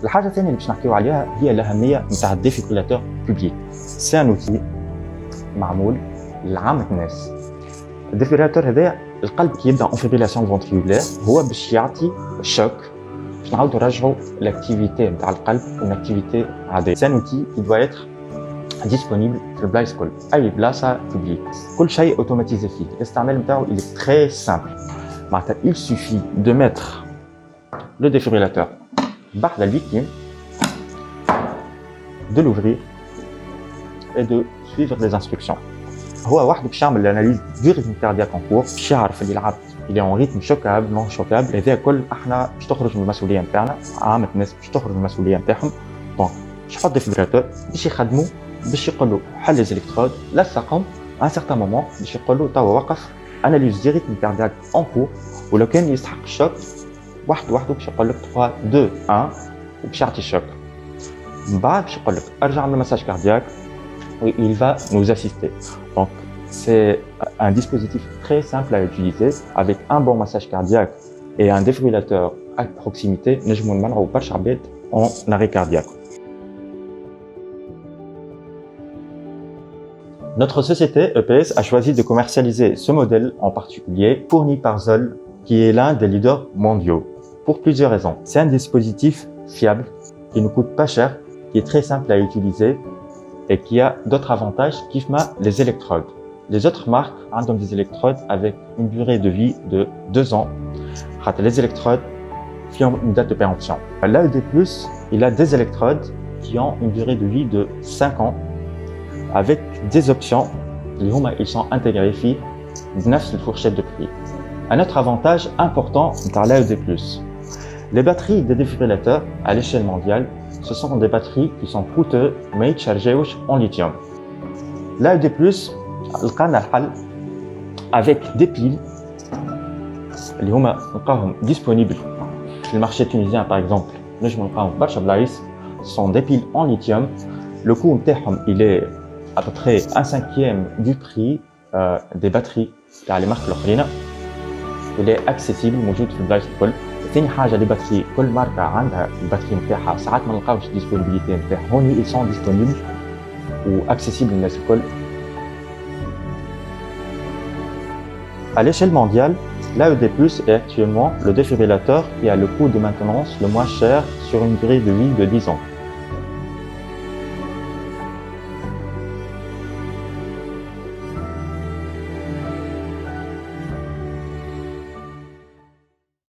الحاجه الثانيه اللي باش نحكيو عليها هي الاهميه نتاع الديفيبريلاتور بوبليك. سي ان اوتي معمول لعامه الناس. الديفيبريلاتور هذا القلب كي يبدا اون فيبريلاسيون فونتريكولير هو باش يعطي الشوك باش نعاودوا نرجعوا لاكتيفيتي نتاع القلب اون اكتيفيتي عاديه. سي ان اوتي كي دوا يتر ديسپونيبل في البلايص الكل، اي بلاصه بوبليك، كل شيء اوتوماتيزي فيه. الاستعمال نتاعو il est très simple. معناتها il suffit de mettre le défibrillateur بعد الفيكتيم، de l'ouvrir et de suivre les instructions. هو وحده باش يعمل الاناليز دو ريتم كاردياك ان كور، باش يعرف اللي العبد اللي اون ريتم شوكابل نون شوكابل. هذا كل احنا باش تخرج من المسؤوليه نتاعنا، عامه الناس باش تخرج من المسؤوليه نتاعهم. دونك باش يحط ديفيبريلاتور باش يخدموا، باش يقول له حل لي زيليكترود لا ساقم ان سارتان مومون، باش يقول له توا وقف اناليز دو ريتم كاردياك ان كور، ولو كان يستحق الشوك وحده باش يقول لك 3 2 1 وباش يعطي الشوك. من بعد باش يقول لك ارجع من المساج كاردياك et il va nous assister. Donc c'est un dispositif très simple à utiliser avec un bon massage cardiaque et un défibrillateur à proximité. نجمو نمنعو برشا عباد en arrêt cardiaque. Notre société EPS a choisi de commercialiser ce modèle en particulier fourni par Zoll, qui est l'un des leaders mondiaux, pour plusieurs raisons. C'est un dispositif fiable, qui ne coûte pas cher, qui est très simple à utiliser et qui a d'autres avantages qui font les électrodes. Les autres marques ont des électrodes avec une durée de vie de 2 ans. Les électrodes qui ont une date de péremption. L'AED+, il a des électrodes qui ont une durée de vie de 5 ans avec des options. Ils sont intégrés dans la fourchette de prix. Un autre avantage important dans l'AED+, les batteries des défibrillateurs à l'échelle mondiale, ce sont des batteries qui sont coûteuses mais chargées en lithium. L'AED+, avec des piles qui sont disponibles sur le marché tunisien par exemple. Ce sont des piles en lithium. Le coût il est à peu près 1/5 du prix des batteries les marques l'autre. Il est accessible, موجود في البلايص الكل. ثاني حاجه لي باتري كل ماركه عندها الباتري نتاعها، ساعات ما نلقاوش ديسبونيبيليتي نتاعها، هوني ils sont disponibles ou accessibles للناس الكل. À l'échelle mondiale, l'AED+ est actuellement le défibrillateur qui a le coût de maintenance le moins cher sur une durée de vie de 10 ans.